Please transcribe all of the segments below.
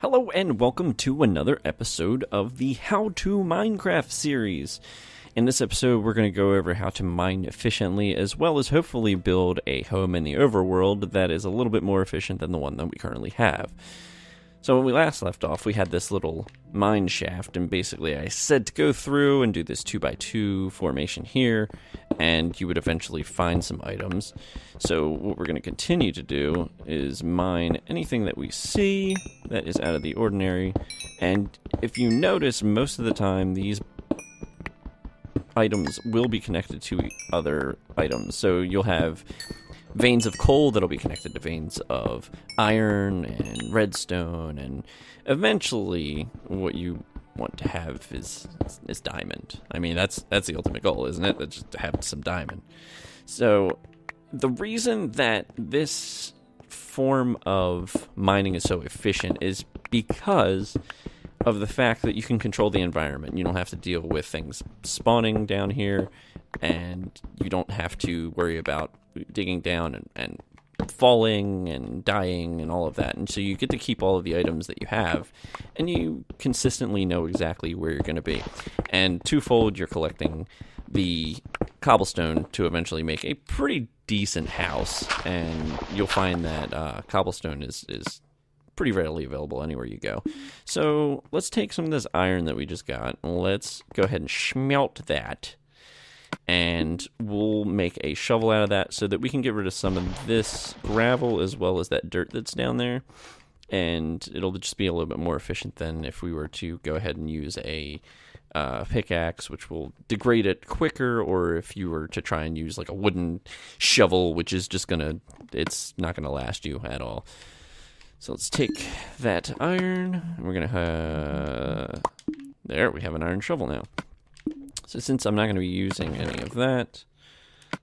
Hello and welcome to another episode of the How to Minecraft series. In this episode, we're going to go over how to mine efficiently, as well as hopefully build a home in the overworld that is a little bit more efficient than the one that we currently have. So when we last left off, we had this little mine shaft, and basically I said to go through and do this 2x2 formation here, and you would eventually find some items. So what we're going to continue to do is mine anything that we see that is out of the ordinary, and if you notice, most of the time these items will be connected to other items. So you'll have veins of coal that'll be connected to veins of iron and redstone, and eventually what you want to have is diamond. I mean, that's the ultimate goal, isn't it? That's just to have some diamond. So the reason that this form of mining is so efficient is because of the fact that you can control the environment. You don't have to deal with things spawning down here, and you don't have to worry about digging down and falling and dying and all of that. And so you get to keep all of the items that you have, and you consistently know exactly where you're going to be. And twofold, you're collecting the cobblestone to eventually make a pretty decent house, and you'll find that cobblestone is pretty readily available anywhere you go. So let's take some of this iron that we just got, and let's go ahead and smelt that, and we'll make a shovel out of that so that we can get rid of some of this gravel as well as that dirt that's down there, and it'll just be a little bit more efficient than if we were to go ahead and use a pickaxe, which will degrade it quicker, or if you were to try and use like a wooden shovel, which is just it's not gonna last you at all. So let's take that iron, and we're going to there, we have an iron shovel now. So since I'm not going to be using any of that,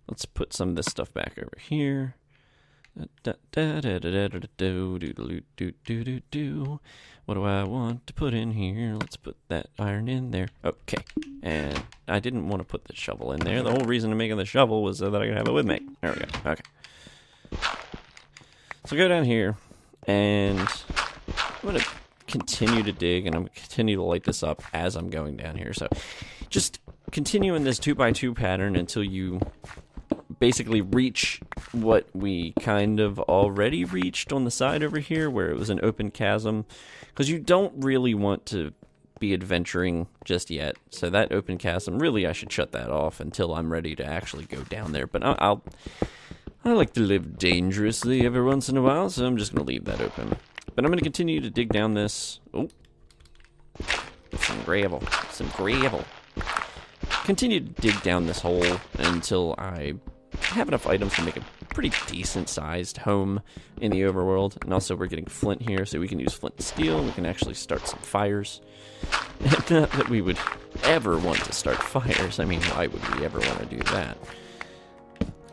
let's put some of this stuff back over here. What do I want to put in here? Let's put that iron in there. Okay, and I didn't want to put the shovel in there. The whole reason of making the shovel was so that I could have it with me. There we go, okay. So go down here, and I'm going to continue to dig, and I'm going to continue to light this up as I'm going down here. So just continue in this 2x2 pattern until you basically reach what we kind of already reached on the side over here, where it was an open chasm, because you don't really want to be adventuring just yet. So that open chasm, really I should shut that off until I'm ready to actually go down there. But I like to live dangerously every once in a while, so I'm just going to leave that open. But I'm going to continue to dig down this. Oh, some gravel. Continue to dig down this hole until I have enough items to make a pretty decent-sized home in the overworld. And also we're getting flint here, so we can use flint and steel. We can actually start some fires. Not that we would ever want to start fires. I mean, why would we ever want to do that?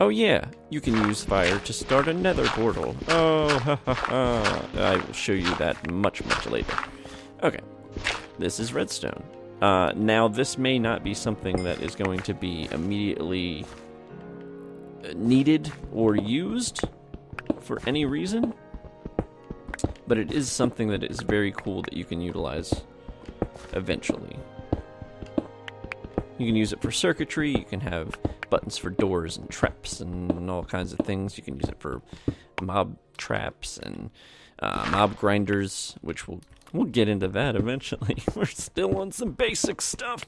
Oh yeah, you can use fire to start a nether portal. Oh, ha ha ha. I will show you that much, much later. Okay, this is redstone. Now, this may not be something that is going to be immediately needed or used for any reason, but it is something that is very cool that you can utilize eventually. You can use it for circuitry, you can have buttons for doors and traps and all kinds of things. You can use it for mob traps and mob grinders, which we'll get into that eventually. We're still on some basic stuff.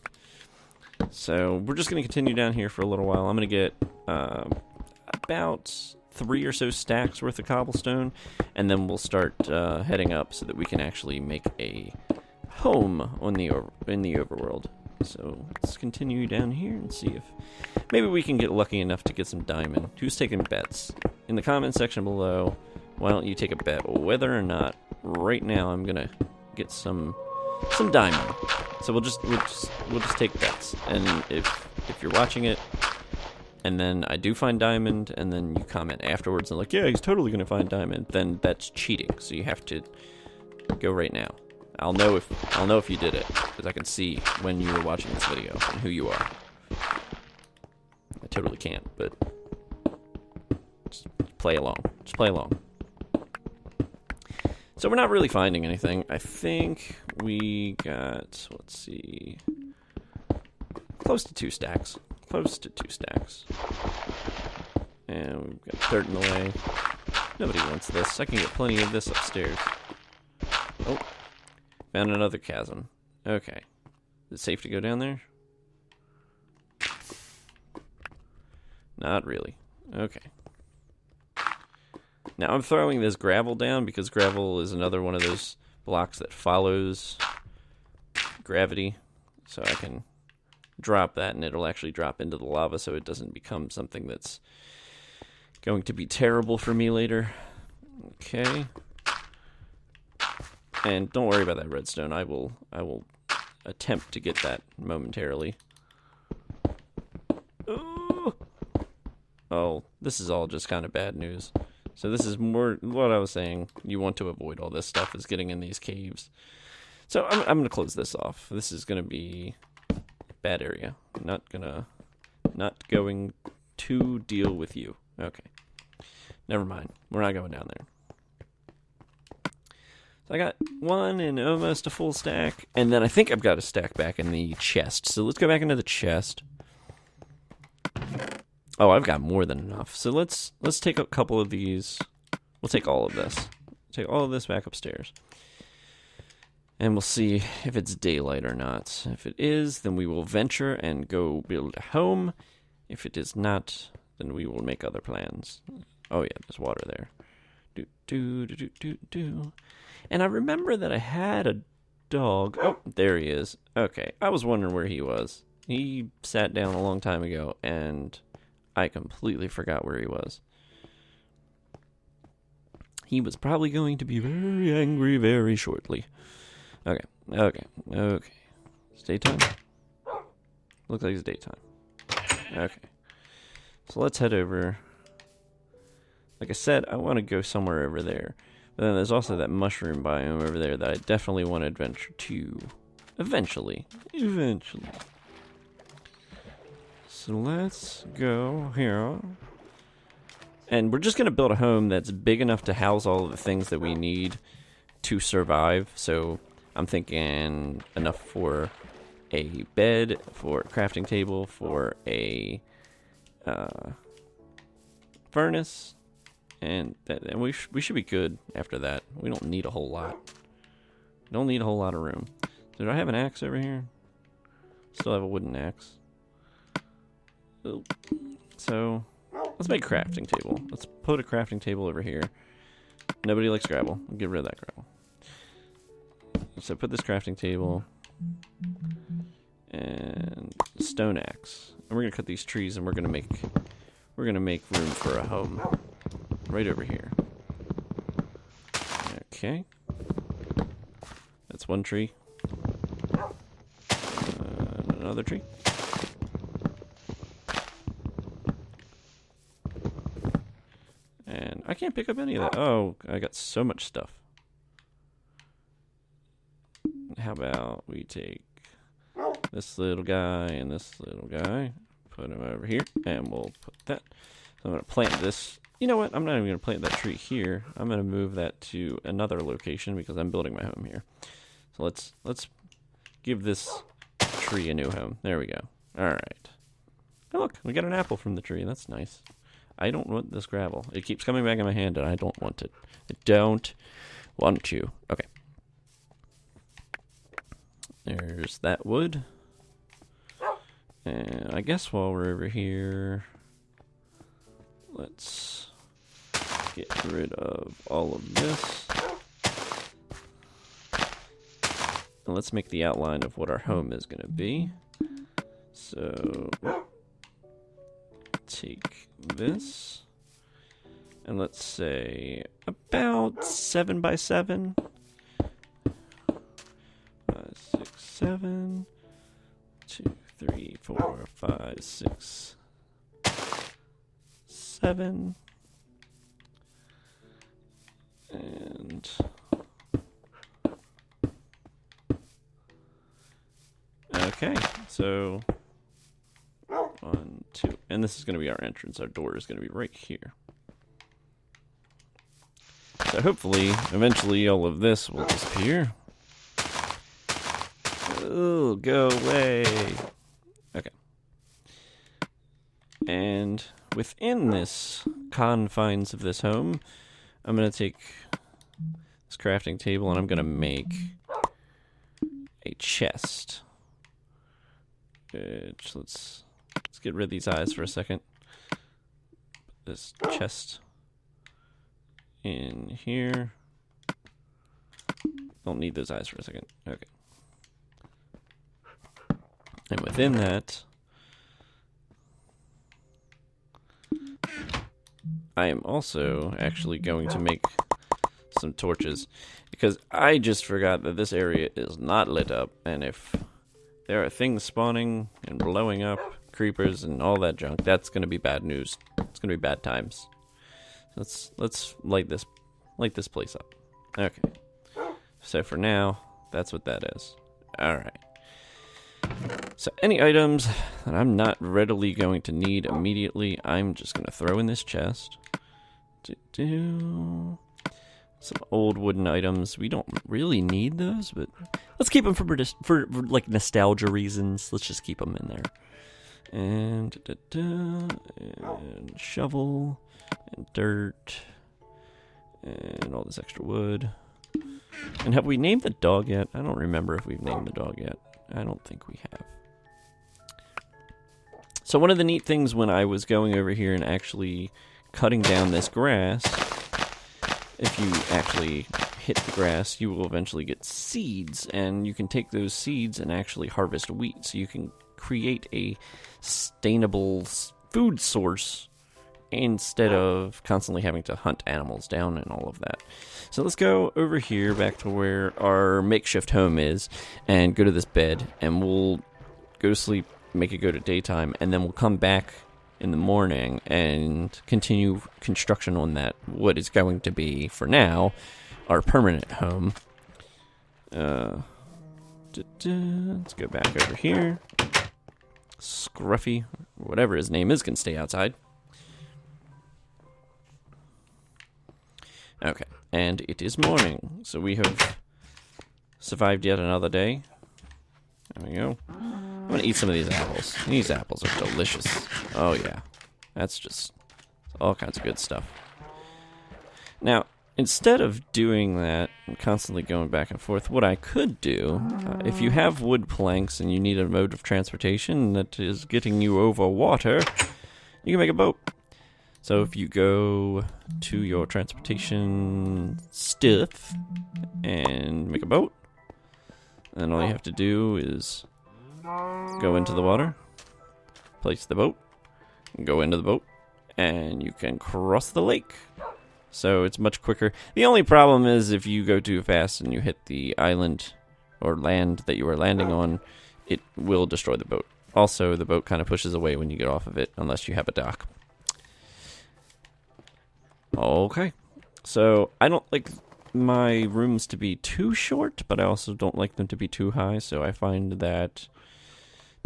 So we're just going to continue down here for a little while. I'm going to get about 3 or so stacks worth of cobblestone, and then we'll start heading up so that we can actually make a home in the overworld. So let's continue down here and see if maybe we can get lucky enough to get some diamond. Who's taking bets? In the comment section below, why don't you take a bet whether or not right now I'm gonna get some diamond. So we'll just take bets. And if you're watching it and then I do find diamond and then you comment afterwards and like, yeah, he's totally gonna find diamond, then that's cheating. So you have to go right now. I'll know if you did it, because I can see when you were watching this video and who you are. I totally can't, but just play along. Just play along. So we're not really finding anything. I think we got, let's see, close to 2 stacks. Close to 2 stacks. And we've got dirt in the way. Nobody wants this. I can get plenty of this upstairs. Oh, found another chasm. Okay. Is it safe to go down there? Not really. Okay. Now I'm throwing this gravel down because gravel is another one of those blocks that follows gravity. So I can drop that and it'll actually drop into the lava so it doesn't become something that's going to be terrible for me later. Okay. And don't worry about that redstone. I will attempt to get that momentarily. Ooh. Oh, this is all just kind of bad news. So this is more what I was saying. You want to avoid all this stuff is getting in these caves. So I'm going to close this off. This is going to be a bad area. Not going to deal with you. Okay. Never mind. We're not going down there. So I got 1 and almost a full stack. And then I think I've got a stack back in the chest. So let's go back into the chest. Oh, I've got more than enough. So let's take a couple of these. We'll take all of this. Take all of this back upstairs. And we'll see if it's daylight or not. If it is, then we will venture and go build a home. If it is not, then we will make other plans. Oh yeah, there's water there. And I remember that I had a dog. Oh, there he is. Okay, I was wondering where he was. He sat down a long time ago, and I completely forgot where he was. He was probably going to be very angry very shortly. Okay. It's daytime? Looks like it's daytime. Okay. So let's head over. Like I said, I want to go somewhere over there. But then there's also that mushroom biome over there that I definitely want to adventure to. Eventually. So let's go here. And we're just going to build a home that's big enough to house all of the things that we need to survive. So I'm thinking enough for a bed, for a crafting table, for a furnace. And we should be good after that. We don't need a whole lot. Don't need a whole lot of room. Did I have an axe over here? Still have a wooden axe. So let's make a crafting table. Let's put a crafting table over here. Nobody likes gravel. We'll get rid of that gravel. So put this crafting table and stone axe. And we're gonna cut these trees and we're gonna make room for a home. Right over here. Okay. That's one tree. Another tree. And I can't pick up any of that. Oh, I got so much stuff. How about we take this little guy and this little guy, put him over here, and we'll put that. So I'm going to plant this. You know what? I'm not even going to plant that tree here. I'm going to move that to another location because I'm building my home here. So let's give this tree a new home. There we go. All right. Oh, look, we got an apple from the tree. That's nice. I don't want this gravel. It keeps coming back in my hand, and I don't want it. I don't want to. Okay. There's that wood. And I guess while we're over here, let's get rid of all of this. And let's make the outline of what our home is going to be. So, take this. And let's say about 7 by 7. 5, 6, 7. 2, 3, 4, 5, 6, 7. And okay, so 1, 2, and this is going to be our entrance. Our door is going to be right here. So hopefully, eventually, all of this will disappear. Oh, go away. Okay. And within this confines of this home, I'm going to take this crafting table and I'm going to make a chest. Let's get rid of these eyes for a second. Put this chest in here. Don't need those eyes for a second. Okay. And within that, I am also actually going to make some torches, because I just forgot that this area is not lit up, and if there are things spawning and blowing up, creepers and all that junk, that's going to be bad news. It's going to be bad times. Let's light this place up. Okay. So for now, that's what that is. All right. So any items that I'm not readily going to need immediately, I'm just going to throw in this chest. Some old wooden items. We don't really need those, but let's keep them for like nostalgia reasons. Let's just keep them in there. And shovel and dirt and all this extra wood. And have we named the dog yet? I don't remember if we've named the dog yet. I don't think we have. So one of the neat things when I was going over here and actually cutting down this grass, if you actually hit the grass, you will eventually get seeds, and you can take those seeds and actually harvest wheat, so you can create a sustainable food source instead of constantly having to hunt animals down and all of that. So let's go over here back to where our makeshift home is and go to this bed, and we'll go to sleep, make it go to daytime, and then we'll come back in the morning and continue construction on that, what is going to be, for now, our permanent home. Let's go back over here. Scruffy, whatever his name is, can stay outside. Okay, and it is morning, so we have survived yet another day. There we go. I'm gonna eat some of these apples. These apples are delicious. Oh yeah, that's just all kinds of good stuff. Now, instead of doing that and constantly going back and forth, what I could do, if you have wood planks and you need a mode of transportation that is getting you over water, you can make a boat. So if you go to your transportation stuff and make a boat, then all you have to do is go into the water, place the boat, go into the boat, and you can cross the lake. So it's much quicker. The only problem is if you go too fast and you hit the island or land that you are landing on, it will destroy the boat. Also, the boat kind of pushes away when you get off of it, unless you have a dock. Okay. So I don't like my rooms to be too short, but I also don't like them to be too high. So I find that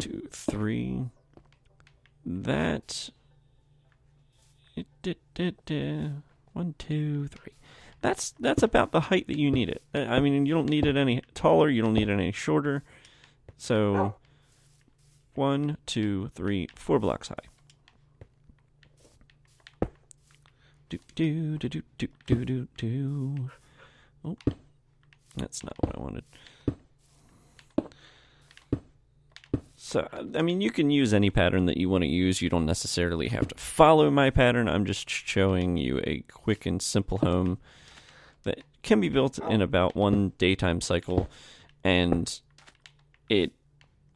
2, 3, that 1, 2, 3. That's about the height that you need it. I mean, you don't need it any taller, you don't need it any shorter. So 1, 2, 3, 4 blocks high. Do. Oh, that's not what I wanted. So, I mean, you can use any pattern that you want to use. You don't necessarily have to follow my pattern. I'm just showing you a quick and simple home that can be built in about 1 daytime cycle, and it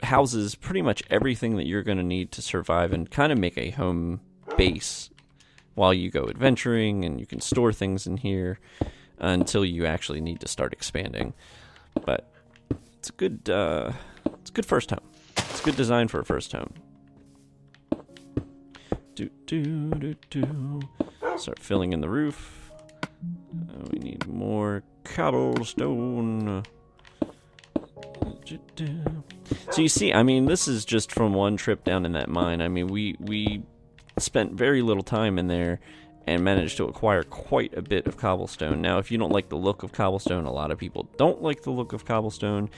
houses pretty much everything that you're going to need to survive and kind of make a home base while you go adventuring, and you can store things in here until you actually need to start expanding. But it's a good first home. It's a good design for a first home. Start filling in the roof. We need more cobblestone. So you see, I mean, this is just from one trip down in that mine. I mean, we spent very little time in there, and managed to acquire quite a bit of cobblestone. Now, if you don't like the look of cobblestone, a lot of people don't like the look of cobblestone,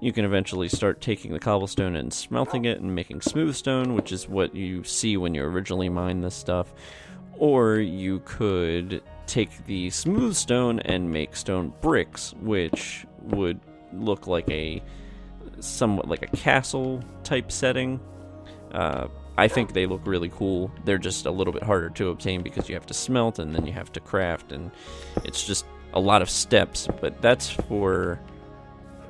you can eventually start taking the cobblestone and smelting it and making smooth stone, which is what you see when you originally mine this stuff. Or you could take the smooth stone and make stone bricks, which would look like somewhat like a castle type setting. I think they look really cool. They're just a little bit harder to obtain because you have to smelt and then you have to craft, and it's just a lot of steps. But that's for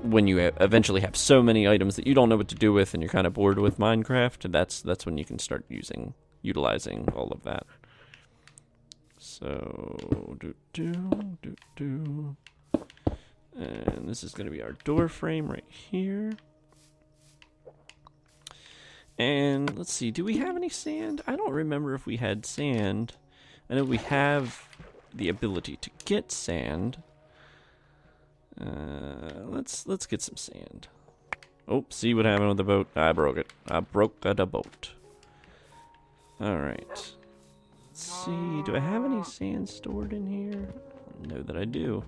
when you eventually have so many items that you don't know what to do with and you're kind of bored with Minecraft. That's when you can start utilizing all of that. So, and this is going to be our door frame right here. And let's see, do we have any sand? I don't remember if we had sand. I know we have the ability to get sand. Let's get some sand. Oh, see what happened with the boat? I broke it. I broke the boat. Alright. Let's see, do I have any sand stored in here? I don't know that I do.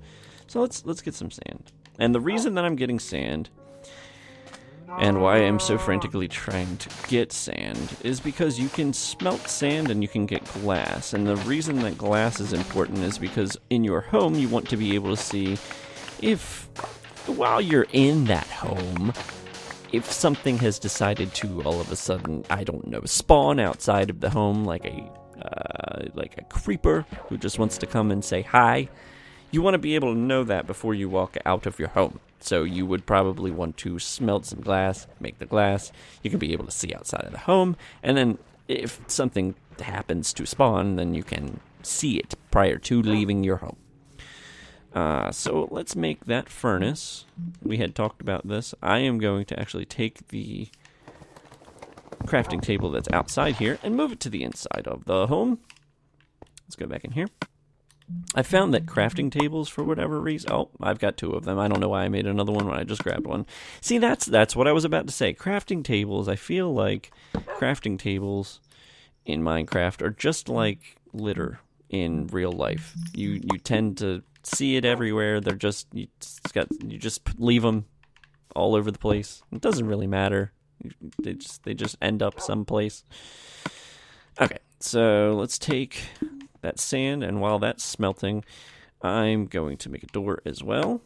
So let's get some sand. And the reason that I'm getting sand, and why I'm so frantically trying to get sand, is because you can smelt sand and you can get glass. And the reason that glass is important is because in your home you want to be able to see if, while you're in that home, if something has decided to all of a sudden, I don't know, spawn outside of the home like a creeper who just wants to come and say hi. You want to be able to know that before you walk out of your home. So you would probably want to smelt some glass, make the glass. You can be able to see outside of the home. And then if something happens to spawn, then you can see it prior to leaving your home. So let's make that furnace. We had talked about this. I am going to actually take the crafting table that's outside here and move it to the inside of the home. Let's go back in here. I found that crafting tables, for whatever reason... Oh, I've got 2 of them. I don't know why I made another one when I just grabbed one. See, that's what I was about to say. Crafting tables, I feel like crafting tables in Minecraft are just like litter in real life. You tend to see it everywhere. They're just... You just leave them all over the place. It doesn't really matter. They just end up someplace. Okay, so let's take that sand, and while that's smelting, I'm going to make a door as well.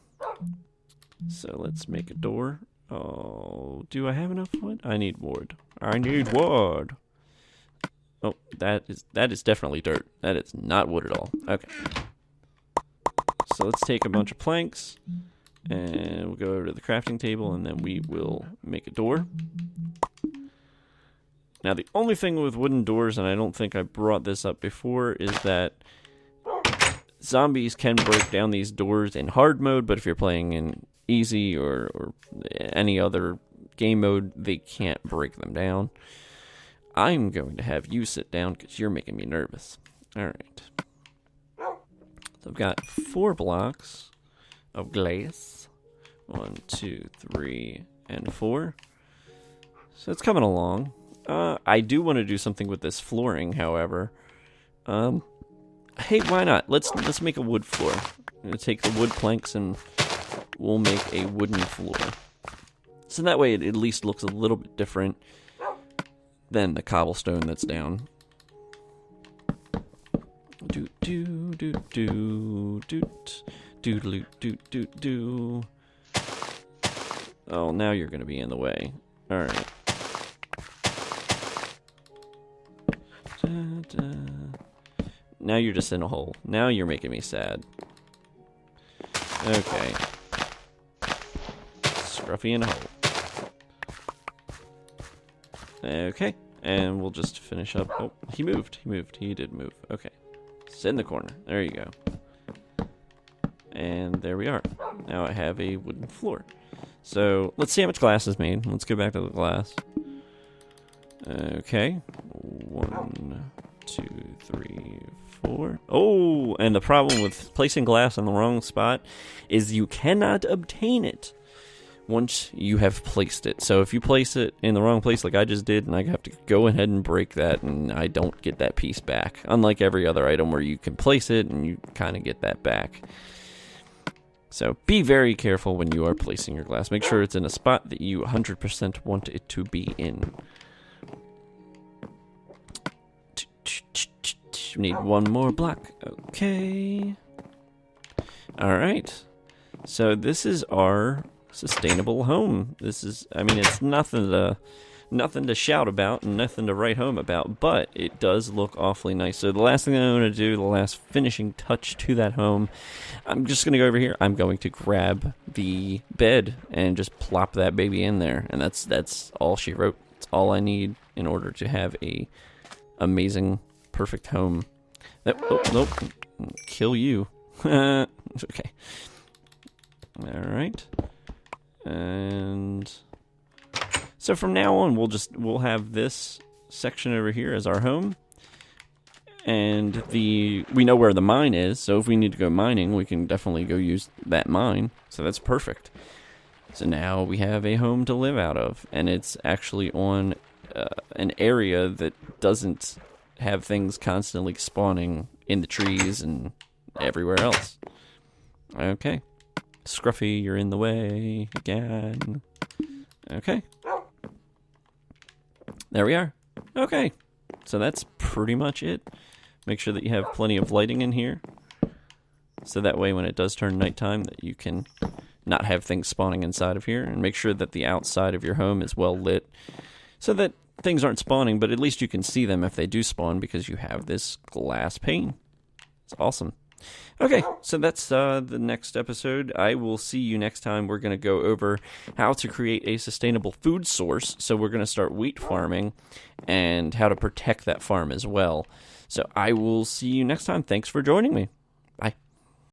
So let's make a door. Oh, do I have enough wood? I need wood. I need wood. Oh, that is definitely dirt. That is not wood at all. Okay. So let's take a bunch of planks, and we'll go over to the crafting table, and then we will make a door. Now, the only thing with wooden doors, and I don't think I brought this up before, is that zombies can break down these doors in hard mode, but if you're playing in easy or any other game mode, they can't break them down. I'm going to have you sit down because you're making me nervous. Alright. So I've got 4 blocks of glass. 1, 2, 3, and 4. So it's coming along. I do want to do something with this flooring, however. Hey, why not? Let's make a wood floor. I'm going to take the wood planks and we'll make a wooden floor. So that way it at least looks a little bit different than the cobblestone that's down. Doot doot doot doot doot doodle doot doot doot. Oh, now you're going to be in the way. All right. Now you're just in a hole. Now you're making me sad. Okay. Scruffy in a hole. Okay. And we'll just finish up. Oh, he moved. He did move. Okay. Sit in the corner. There you go. And there we are. Now I have a wooden floor. So, let's see how much glass is made. Let's go back to the glass. Okay. 1, 2, 3, 4. Oh, and the problem with placing glass in the wrong spot is you cannot obtain it once you have placed it. So if you place it in the wrong place like I just did, and I have to go ahead and break that, and I don't get that piece back. Unlike every other item where you can place it and you kind of get that back. So be very careful when you are placing your glass. Make sure it's in a spot that you 100% want it to be in. Need one more block. Okay. Alright. So this is our sustainable home. This is, I mean, it's nothing to shout about and nothing to write home about, but it does look awfully nice. So the last thing I'm going to do, the last finishing touch to that home, I'm just going to go over here. I'm going to grab the bed and just plop that baby in there, and that's all she wrote. It's all I need in order to have a amazing, perfect home. Oh, nope. Kill you. Okay. Alright. And so from now on, we'll have this section over here as our home. And we know where the mine is, so if we need to go mining, we can definitely go use that mine. So that's perfect. So now we have a home to live out of, and it's actually on an area that doesn't have things constantly spawning in the trees and everywhere else. Okay. Scruffy, you're in the way again. Okay. There we are. Okay. So that's pretty much it. Make sure that you have plenty of lighting in here. So that way when it does turn nighttime that you can not have things spawning inside of here. And make sure that the outside of your home is well lit so that things aren't spawning, but at least you can see them if they do spawn because you have this glass pane. It's awesome. Okay, so that's the next episode. I will see you next time. We're going to go over how to create a sustainable food source. So we're going to start wheat farming and how to protect that farm as well. So I will see you next time. Thanks for joining me.